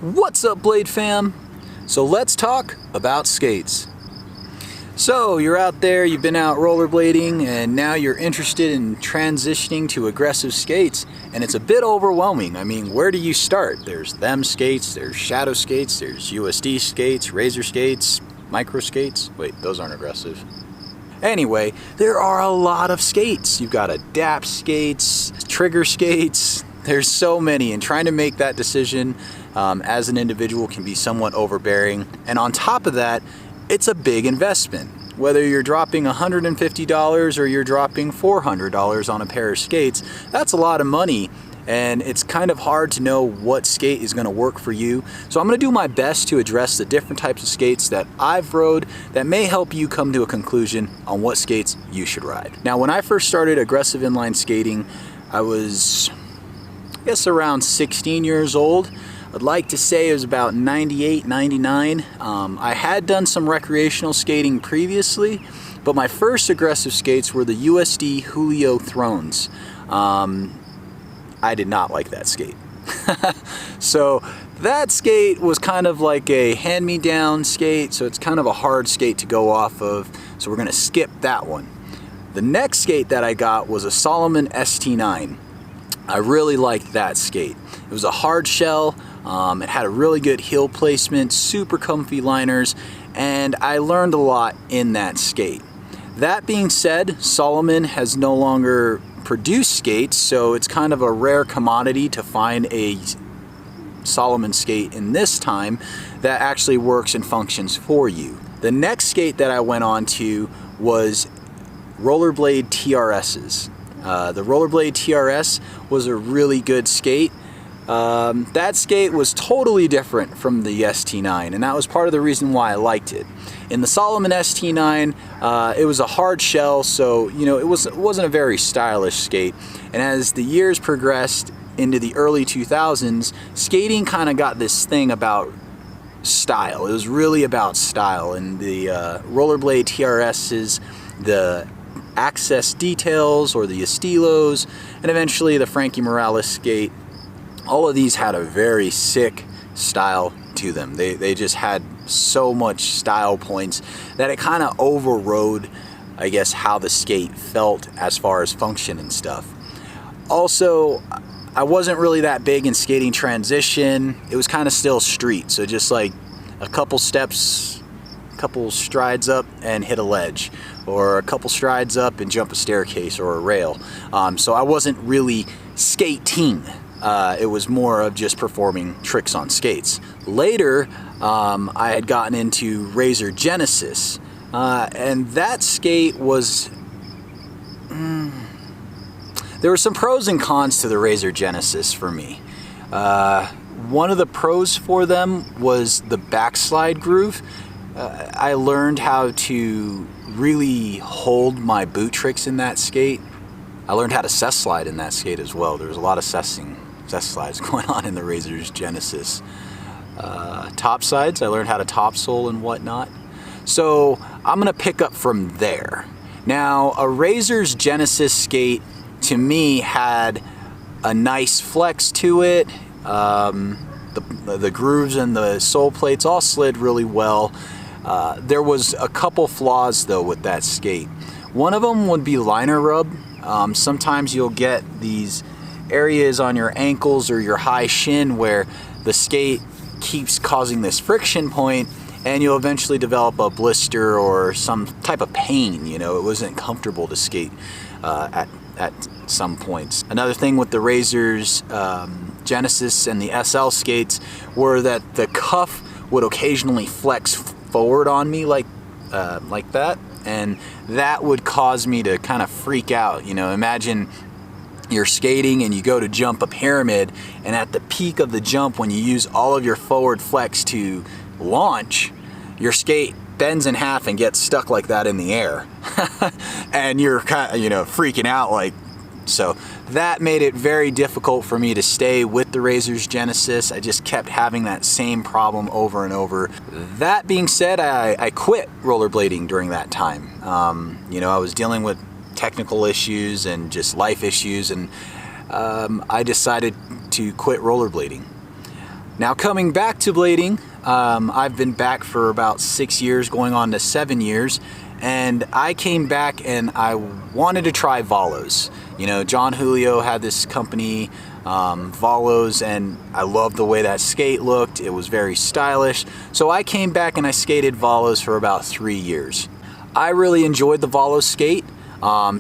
What's up, Blade fam? So let's talk about skates. So you're out there, you've been out rollerblading, and now you're interested in transitioning to aggressive skates, and it's a bit overwhelming. I mean, where do you start? There's them skates, there's shadow skates, there's USD skates, razor skates, micro skates. Wait, those aren't aggressive. Anyway, there are a lot of skates. You've got adapt skates, trigger skates. There's so many, and trying to make that decision as an individual can be somewhat overbearing. And on top of that, it's a big investment. Whether you're dropping $150 or you're dropping $400 on a pair of skates, that's a lot of money. And it's kind of hard to know what skate is going to work for you. So I'm going to do my best to address the different types of skates that I've rode that may help you come to a conclusion on what skates you should ride. Now, when I first started aggressive inline skating, I was, I guess, around 16 years old. I'd like to say it was about 98, 99. I had done some recreational skating previously, but my first aggressive skates were the USD Julio Thrones. I did not like that skate. So that skate was kind of like a hand-me-down skate, so it's kind of a hard skate to go off of, so we're gonna skip that one. The next skate that I got was a Salomon ST9. I really liked that skate. It was a hard shell, it had a really good heel placement, super comfy liners, and I learned a lot in that skate. That being said, Salomon has no longer produced skates, so it's kind of a rare commodity to find a Salomon skate in this time that actually works and functions for you. The next skate that I went on to was Rollerblade TRSs. The Rollerblade TRS was a really good skate. That skate was totally different from the ST9, and that was part of the reason why I liked it. In the Salomon ST9, it was a hard shell, so it wasn't a very stylish skate. And as the years progressed into the early 2000s, skating kind of got this thing about style. It was really about style, and the Rollerblade TRSs, the Access details, or the Estilos, and eventually the Frankie Morales skate, all of these had a very sick style to them. They just had so much style points that it kind of overrode, I guess, how the skate felt as far as function and stuff. Also, I wasn't really that big in skating transition. It was kind of still street, so just like a couple steps, a couple strides up and hit a ledge, or a couple strides up and jump a staircase or a rail. So I wasn't really skating. It was more of just performing tricks on skates. Later, I had gotten into Razor Genesis, and that skate was... there were some pros and cons to the Razor Genesis for me. One of the pros for them was the backslide groove. I learned how to really hold my boot tricks in that skate. I learned how to cess slide in that skate as well. There was a lot of cess slides going on in the Razor's Genesis. Top sides, I learned how to topsole and whatnot. So I'm gonna pick up from there. Now, a Razor's Genesis skate to me had a nice flex to it. The grooves and the sole plates all slid really well. There was a couple flaws though with that skate. One of them would be liner rub. Sometimes you'll get these areas on your ankles or your high shin where the skate keeps causing this friction point, and you'll eventually develop a blister or some type of pain. It wasn't comfortable to skate at some points. Another thing with the Razor's Genesis and the SL skates were that the cuff would occasionally flex forward on me like that, and that would cause me to kind of freak out. Imagine you're skating and you go to jump a pyramid, and at the peak of the jump, when you use all of your forward flex to launch, your skate bends in half and gets stuck like that in the air. And you're kind of, freaking out like. So that made it very difficult for me to stay with the Razor's Genesis. I just kept having that same problem over and over. That being said, I quit rollerblading during that time. I was dealing with technical issues and just life issues, and I decided to quit rollerblading. Now coming back to blading, I've been back for about 6 years, going on to 7 years, and I came back and I wanted to try Volos. You know, John Julio had this company, Volos, and I loved the way that skate looked. It was very stylish. So I came back and I skated Volos for about 3 years. I really enjoyed the Volos skate.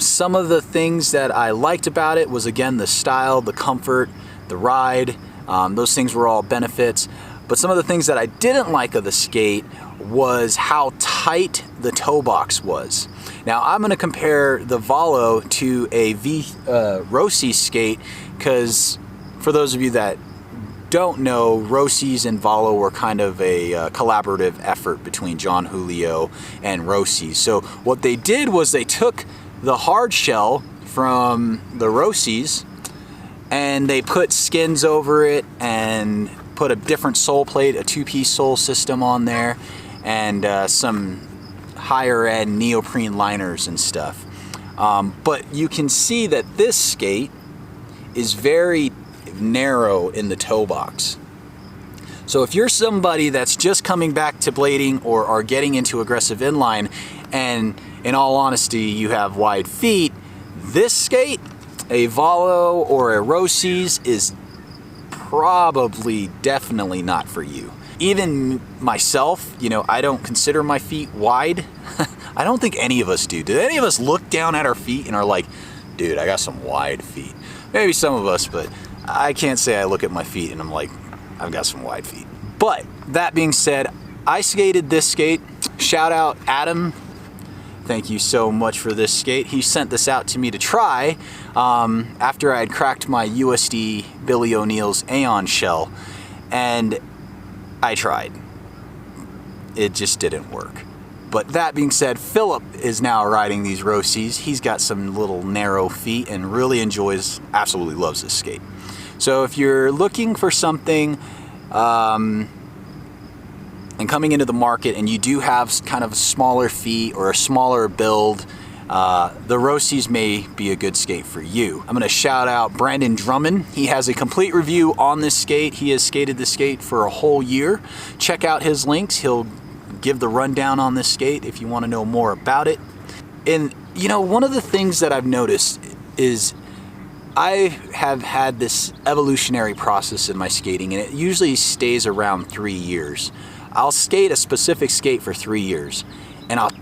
Some of the things that I liked about it was, again, the style, the comfort, the ride. Those things were all benefits. But some of the things that I didn't like of the skate was how tight the toe box was. Now I'm going to compare the Volo to a Roces skate, because for those of you that don't know, Roces and Volo were kind of a collaborative effort between John Julio and Roces. So what they did was they took the hard shell from the Roces and they put skins over it and put a different sole plate, a two-piece sole system on there, and some higher end neoprene liners and stuff. But you can see that this skate is very narrow in the toe box. So if you're somebody that's just coming back to blading or are getting into aggressive inline, and in all honesty you have wide feet, this skate, a Volo or a Roces, is probably definitely not for you. Even myself, you know, I don't consider my feet wide. I don't think any of us do. Do any of us look down at our feet and are like, dude, I got some wide feet? Maybe some of us, but I can't say I look at my feet and I'm like, I've got some wide feet. But that being said, I skated this skate. Shout out Adam. Thank you so much for this skate. He sent this out to me to try after I had cracked my USD Billy O'Neill's Aeon shell, and I tried. It just didn't work. But that being said, Philip is now riding these Roces. He's got some little narrow feet and really enjoys, absolutely loves this skate. So if you're looking for something and coming into the market and you do have kind of smaller feet or a smaller build, the Roces may be a good skate for you. I'm going to shout out Brandon Drummond. He has a complete review on this skate. He has skated this skate for a whole year. Check out his links. He'll give the rundown on this skate if you want to know more about it. And you know, one of the things that I've noticed is I have had this evolutionary process in my skating, and it usually stays around 3 years. I'll skate a specific skate for 3 years, and I'll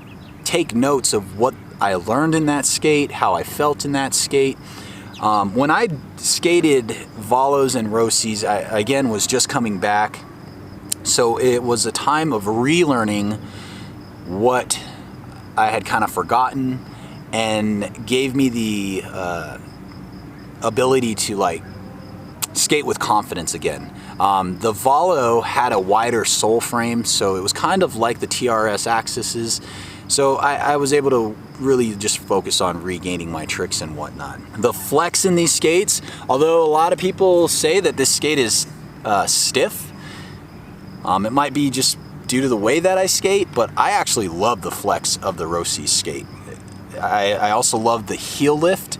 take notes of what I learned in that skate, how I felt in that skate. When I skated Volos and Roces, I again was just coming back, so it was a time of relearning what I had kind of forgotten, and gave me the ability to like skate with confidence again. The Volo had a wider sole frame, so it was kind of like the TRS Axis's. So I was able to really just focus on regaining my tricks and whatnot. The flex in these skates, although a lot of people say that this skate is stiff, it might be just due to the way that I skate, but I actually love the flex of the Roces skate. I also love the heel lift.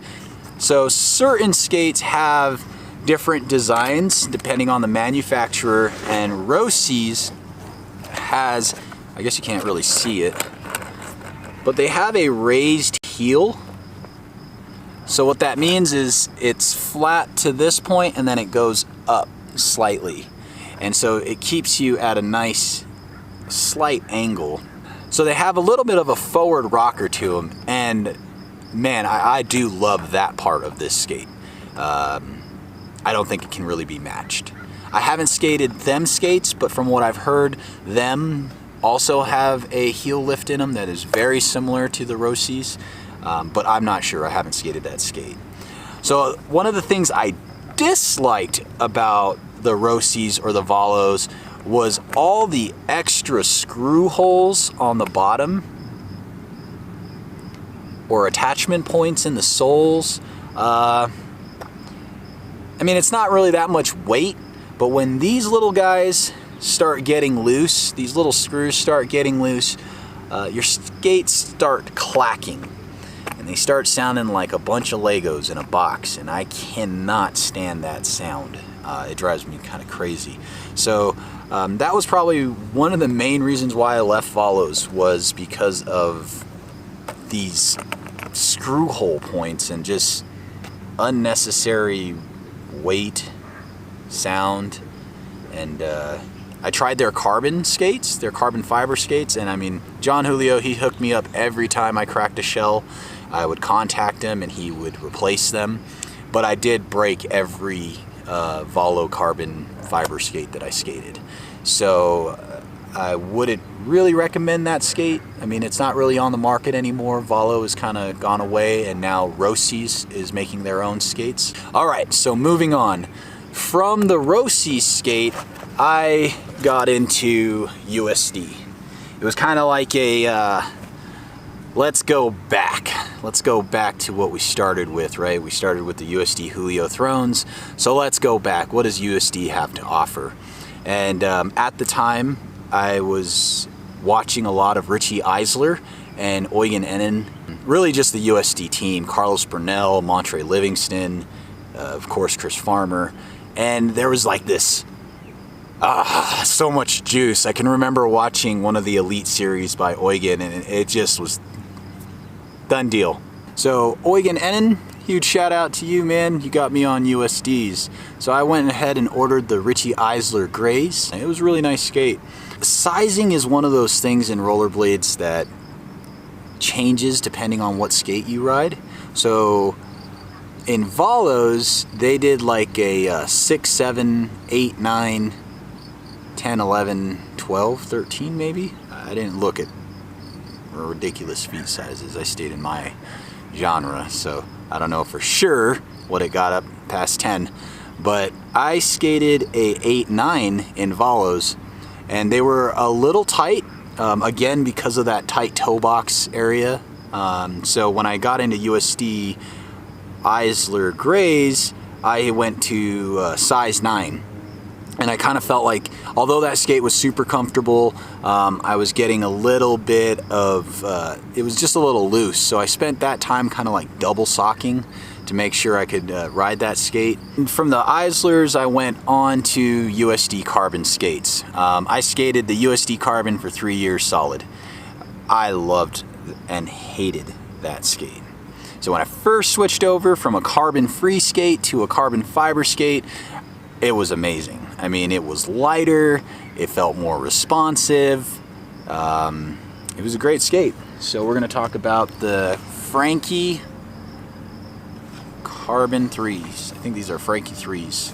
So certain skates have different designs depending on the manufacturer, and Roces has, I guess you can't really see it, but they have a raised heel. So what that means is it's flat to this point and then it goes up slightly, and so it keeps you at a nice slight angle. So they have a little bit of a forward rocker to them, and man, I do love that part of this skate. I don't think it can really be matched. I haven't skated them skates, but from what I've heard, them also have a heel lift in them that is very similar to the Roces, but I'm not sure. I haven't skated that skate. So one of the things I disliked about the Roces or the Volos was all the extra screw holes on the bottom or attachment points in the soles. I mean, it's not really that much weight, but when these little guys start getting loose, these little screws start getting loose, your skates start clacking and they start sounding like a bunch of Legos in a box, and I cannot stand that sound. It drives me kind of crazy. So that was probably one of the main reasons why I left Volos, was because of these screw hole points and just unnecessary weight, sound. And I tried their carbon skates, their carbon fiber skates, and I mean, John Julio, he hooked me up every time I cracked a shell. I would contact him and he would replace them. But I did break every Volo carbon fiber skate that I skated. So I wouldn't really recommend that skate. I mean, it's not really on the market anymore. Volo has kind of gone away, and now Roces is making their own skates. All right, so moving on. From the Roces skate, I got into USD. It was kind of like a, let's go back. Let's go back to what we started with, right? We started with the USD Julio Thrones. So let's go back. What does USD have to offer? And at the time, I was watching a lot of Richie Eisler and Eugen Ennen. Really just the USD team. Carlos Burnell, Montre Livingston, of course, Chris Farmer. And there was like this, so much juice. I can remember watching one of the Elite series by Eugen, and it just was done deal. So Eugen Ennen, huge shout out to you, man. You got me on USDs. So I went ahead and ordered the Richie Eisler Grays. It was a really nice skate. Sizing is one of those things in rollerblades that changes depending on what skate you ride. So in Volos, they did like a 6, 7, 8, 9, 10, 11, 12, 13 maybe. I didn't look at ridiculous feet sizes. I stayed in my genre, so I don't know for sure what it got up past 10. But I skated a 8, 9 in Volos, and they were a little tight, again because of that tight toe box area. So when I got into USD Eisler Grays, I went to size 9. And I kind of felt like, although that skate was super comfortable, I was getting a little bit of, it was just a little loose. So I spent that time kind of like double socking to make sure I could ride that skate. And from the Eislers, I went on to USD Carbon skates. I skated the USD Carbon for 3 years solid. I loved and hated that skate. So when I first switched over from a carbon-free skate to a carbon fiber skate, it was amazing. I mean, it was lighter, it felt more responsive. It was a great skate. So we're gonna talk about the Frankie Carbon 3s. I think these are Frankie 3s.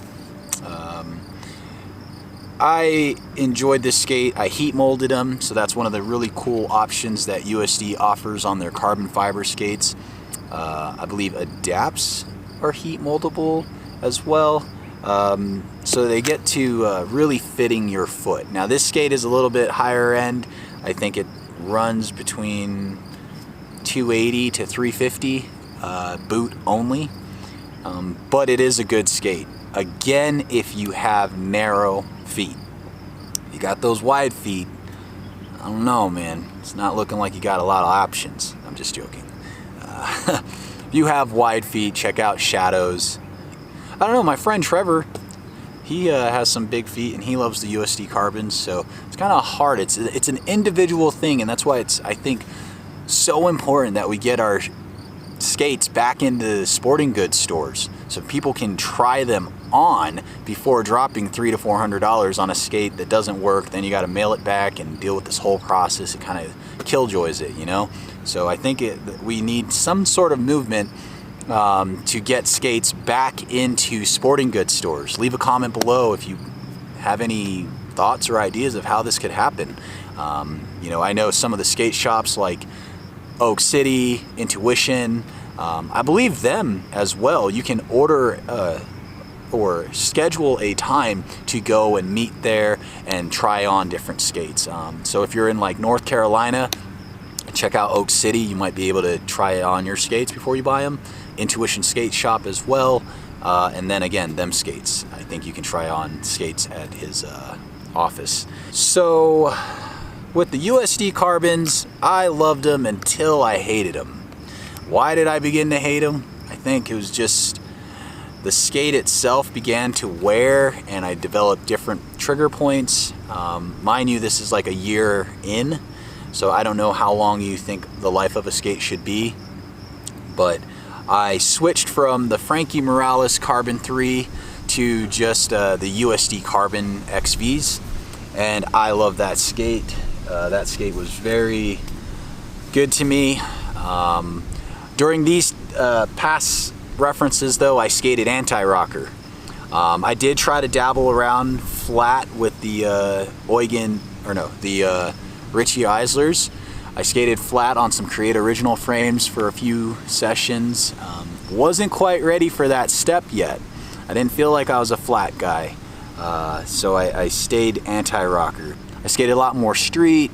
I enjoyed this skate. I heat molded them, so that's one of the really cool options that USD offers on their carbon fiber skates. I believe adapts are heat moldable as well. So they get to really fitting your foot. Now this skate is a little bit higher end. I think it runs between 280 to 350 boot only, but it is a good skate. Again, if you have narrow feet. You got those wide feet, I don't know, man. It's not looking like you got a lot of options. I'm just joking. If you have wide feet, check out Shadows. I don't know, my friend Trevor, he has some big feet and he loves the USD Carbons, so it's kind of hard. It's an individual thing, and that's why it's, I think, so important that we get our skates back into sporting goods stores so people can try them on before dropping $300 to $400 on a skate that doesn't work. Then you got to mail it back and deal with this whole process. It kind of killjoys it, you know? So I think we need some sort of movement to get skates back into sporting goods stores. Leave a comment below if you have any thoughts or ideas of how this could happen. You know, I know some of the skate shops like Oak City, Intuition, I believe them as well. You can order or schedule a time to go and meet there and try on different skates. So if you're in like North Carolina, check out Oak City. You might be able to try on your skates before you buy them. Intuition Skate Shop as well. And then again, them skates. I think you can try on skates at his office. So with the USD Carbons, I loved them until I hated them. Why did I begin to hate them? I think it was just the skate itself began to wear and I developed different trigger points. Mind you, this is like a year in, so I don't know how long you think the life of a skate should be, but I switched from the Frankie Morales Carbon 3 to just the USD Carbon XVs, and I love that skate. That skate was very good to me. During these past references though, I skated anti-rocker. I did try to dabble around flat with the Richie Eislers. I skated flat on some Create Original frames for a few sessions. Wasn't quite ready for that step yet. I didn't feel like I was a flat guy. So I stayed anti-rocker. I skated a lot more street.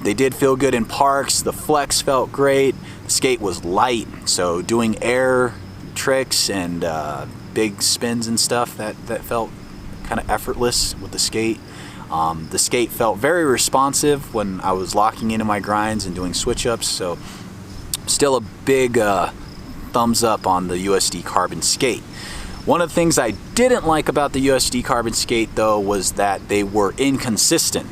They did feel good in parks. The flex felt great. The skate was light, so doing air tricks and big spins and stuff, that felt kind of effortless with the skate. The skate felt very responsive when I was locking into my grinds and doing switch-ups, so still a big thumbs up on the USD Carbon skate. One of the things I didn't like about the USD Carbon skate though was that they were inconsistent.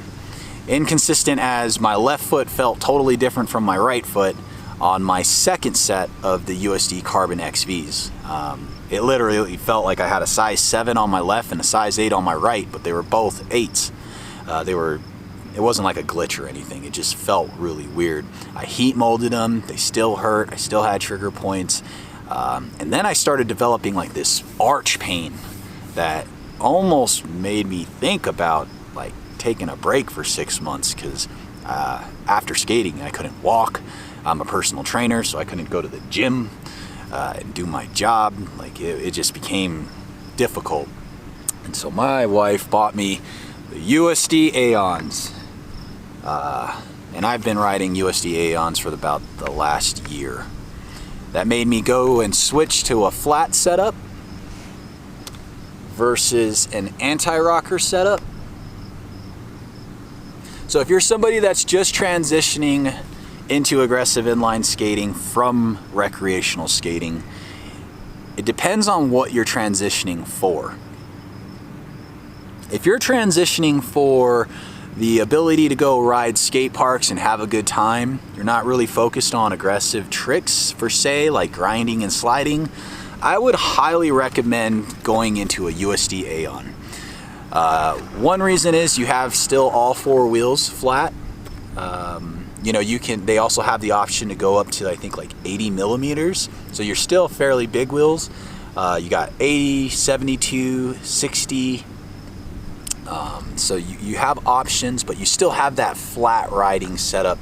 Inconsistent as my left foot felt totally different from my right foot on my second set of the USD Carbon XVs. It literally felt like I had a size 7 on my left and a size 8 on my right, but they were both 8s. It wasn't like a glitch or anything. It just felt really weird. I heat molded them. They still hurt. I still had trigger points. And then I started developing like this arch pain that almost made me think about like taking a break for 6 months, because after skating I couldn't walk. I'm a personal trainer, so I couldn't go to the gym and do my job. Like it just became difficult. And so my wife bought me the USD Aeons. And I've been riding USD Aeons for about the last year. That made me go and switch to a flat setup versus an anti-rocker setup. So if you're somebody that's just transitioning into aggressive inline skating from recreational skating, it depends on what you're transitioning for. If you're transitioning for the ability to go ride skate parks and have a good time, you're not really focused on aggressive tricks per se, like grinding and sliding, I would highly recommend going into a USD Aeon. One reason is you have still all 4 wheels flat. You know, they also have the option to go up to I think like 80 millimeters, so you're still fairly big wheels. You got 80, 72, 60. So you have options, but you still have that flat riding setup.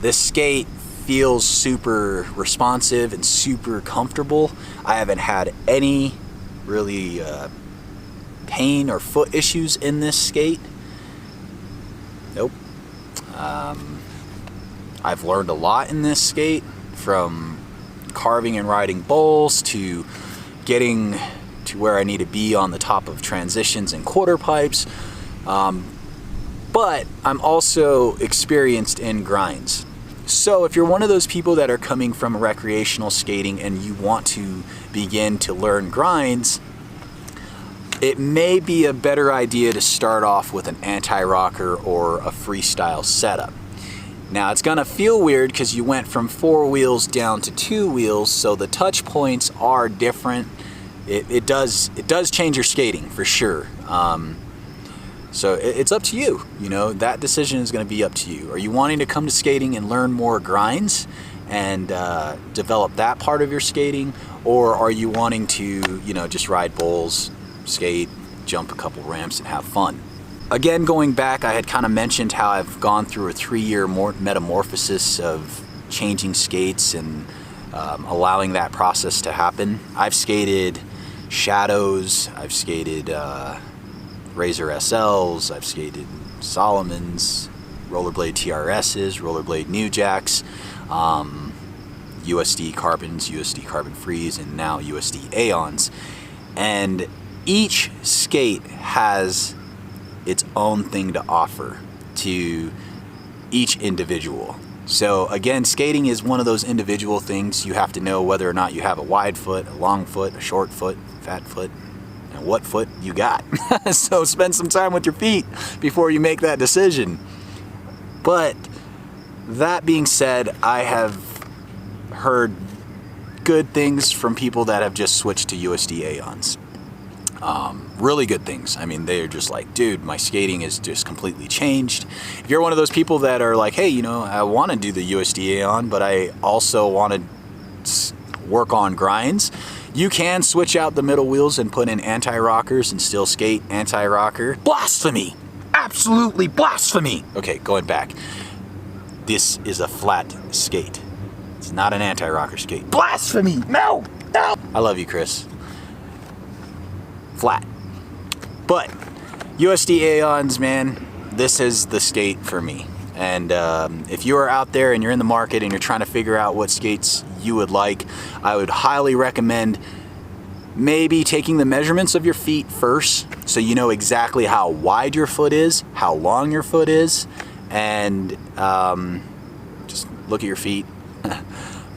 This skate feels super responsive and super comfortable. I haven't had any really pain or foot issues in this skate. Nope. I've learned a lot in this skate, from carving and riding bowls to getting to where I need to be on the top of transitions and quarter pipes. But I'm also experienced in grinds. So if you're one of those people that are coming from recreational skating and you want to begin to learn grinds, it may be a better idea to start off with an anti-rocker or a freestyle setup. Now it's gonna feel weird because you went from 4 wheels down to 2 wheels, so the touch points are different. It does change your skating for sure. So it's up to you. You know, that decision is going to be up to you. Are you wanting to come to skating and learn more grinds and develop that part of your skating, or are you wanting to, you know, just ride bowls, skate, jump a couple ramps, and have fun? Again, going back, I had kind of mentioned how I've gone through a 3-year metamorphosis of changing skates and allowing that process to happen. I've skated Shadows, I've skated Razor SLs, I've skated Solomons, Rollerblade TRSs, Rollerblade New Jacks, USD Carbons, USD Carbon Frees, and now USD Aeons. And each skate has its own thing to offer to each individual. So again, skating is one of those individual things. You have to know whether or not you have a wide foot, a long foot, a short foot, fat foot, and what foot you got. So spend some time with your feet before you make that decision. But that being said, I have heard good things from people that have just switched to USD Aeons. Really good things. I mean, they're just like, dude, my skating is just completely changed. If you're one of those people that are like, hey, you know, I want to do the USD Aeon, but I also want to work on grinds, you can switch out the middle wheels and put in anti-rockers and still skate anti-rocker. Blasphemy! Absolutely blasphemy! Okay, going back. This is a flat skate. It's not an anti-rocker skate. Blasphemy! No! No! I love you, Chris. Flat. But USD Aeons, man, this is the skate for me. And if you are out there and you're in the market and you're trying to figure out what skates you would like, I would highly recommend maybe taking the measurements of your feet first, so you know exactly how wide your foot is, how long your foot is, and just look at your feet.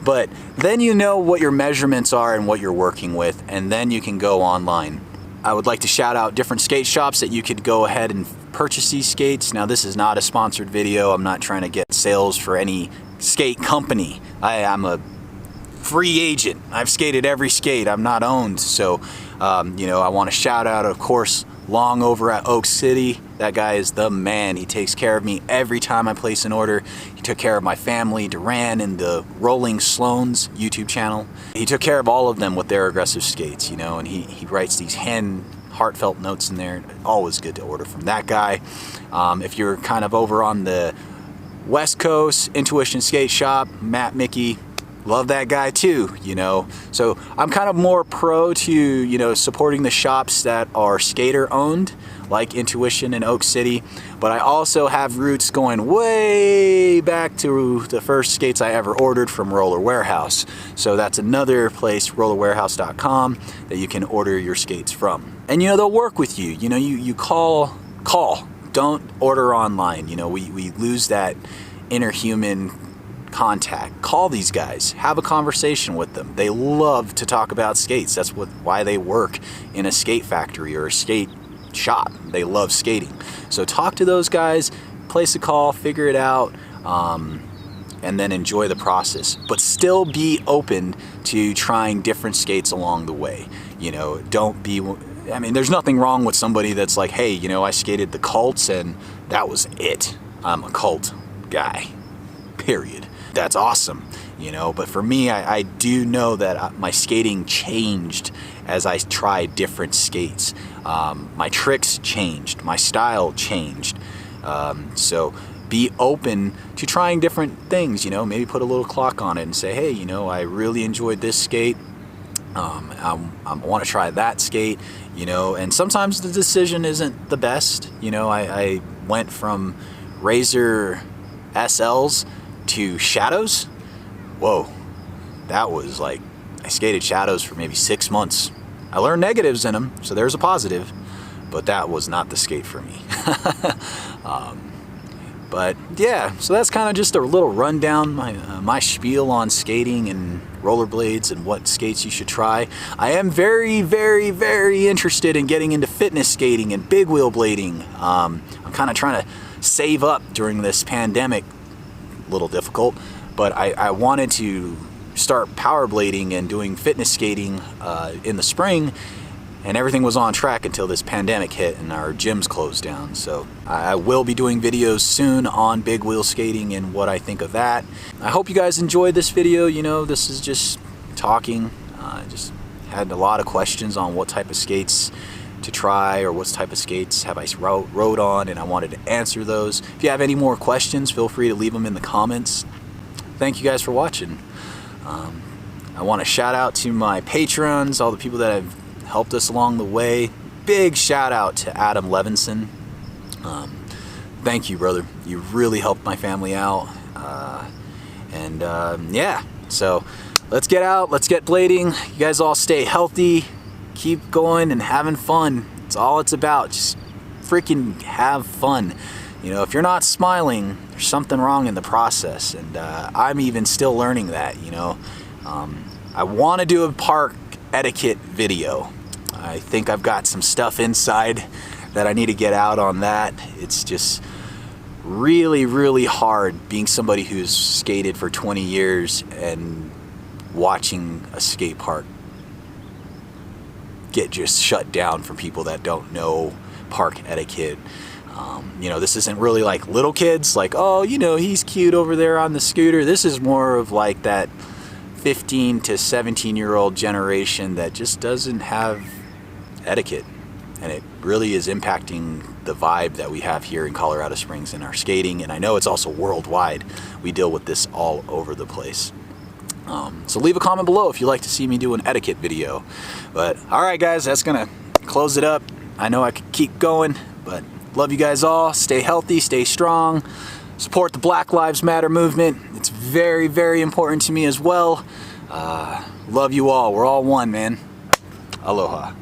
But then you know what your measurements are and what you're working with, and then you can go online. I would like to shout out different skate shops that you could go ahead and purchase these skates. Now, this is not a sponsored video. I'm not trying to get sales for any skate company. I'm a free agent. I've skated every skate. I'm not owned. So, you know, I want to shout out, of course, Long over at Oak City. That guy is the man. He takes care of me every time I place an order. He took care of my family, Duran and the Rolling Sloans YouTube channel. He took care of all of them with their aggressive skates, you know, and he writes these heartfelt notes in there. Always good to order from that guy. If you're kind of over on the West Coast, Intuition Skate Shop, Matt Mickey, love that guy too, you know. So I'm kind of more pro to, you know, supporting the shops that are skater owned, like Intuition and Oak City. But I also have roots going way back to the first skates I ever ordered from Roller Warehouse. So that's another place, rollerwarehouse.com, that you can order your skates from. And, you know, they'll work with you. You know, you call. Don't order online. You know, we lose that inner human contact. Call these guys, have a conversation with them. They love to talk about skates. That's why they work in a skate factory or a skate shop. They love skating. So talk to those guys, place a call, figure it out, and then enjoy the process. But still be open to trying different skates along the way. You know, don't be, I mean, there's nothing wrong with somebody that's like, hey, you know, I skated the Cults and that was it. I'm a Cult guy, period. That's awesome, you know, but for me, I do know that my skating changed as I tried different skates. My tricks changed, my style changed. So be open to trying different things, you know, maybe put a little clock on it and say, hey, you know, I really enjoyed this skate. I want to try that skate, you know, and sometimes the decision isn't the best. You know, I went from Razor SLs to Shadows. Whoa, that was like, I skated Shadows for maybe 6 months. I learned negatives in them, so there's a positive, but that was not the skate for me. But yeah, so that's kind of just a little rundown, my spiel on skating and rollerblades and what skates you should try. I am very, very, very interested in getting into fitness skating and big wheel blading. I'm kind of trying to save up during this pandemic. Little difficult, but I wanted to start power blading and doing fitness skating in the spring, and everything was on track until this pandemic hit and our gyms closed down. So I will be doing videos soon on big wheel skating and what I think of that. I hope you guys enjoyed this video. You know, this is just talking. Just had a lot of questions on what type of skates to try or what type of skates have I rode on, and I wanted to answer those. If you have any more questions, feel free to leave them in the comments. Thank you guys for watching. I want to shout out to my patrons, all the people that have helped us along the way. Big shout out to Adam Levinson. Thank you, brother. You really helped my family out. Yeah, so let's get out, let's get blading. You guys all stay healthy. Keep going and having fun. It's all it's about. Just freaking have fun. You know, if you're not smiling, there's something wrong in the process, and I'm even still learning that, you know. I want to do a park etiquette video. I think I've got some stuff inside that I need to get out on that. It's just really, really hard being somebody who's skated for 20 years and watching a skate park get just shut down from people that don't know park etiquette. You know, this isn't really like little kids, like, oh, you know, he's cute over there on the scooter. This is more of like that 15 to 17-year-old generation that just doesn't have etiquette. And it really is impacting the vibe that we have here in Colorado Springs in our skating. And I know it's also worldwide. We deal with this all over the place. So leave a comment below if you'd like to see me do an etiquette video. But all right, guys, that's gonna close it up. I know I could keep going, but love you guys all. Stay healthy, stay strong. Support the Black Lives Matter movement. It's very, very important to me as well. Love you all. We're all one, man. Aloha.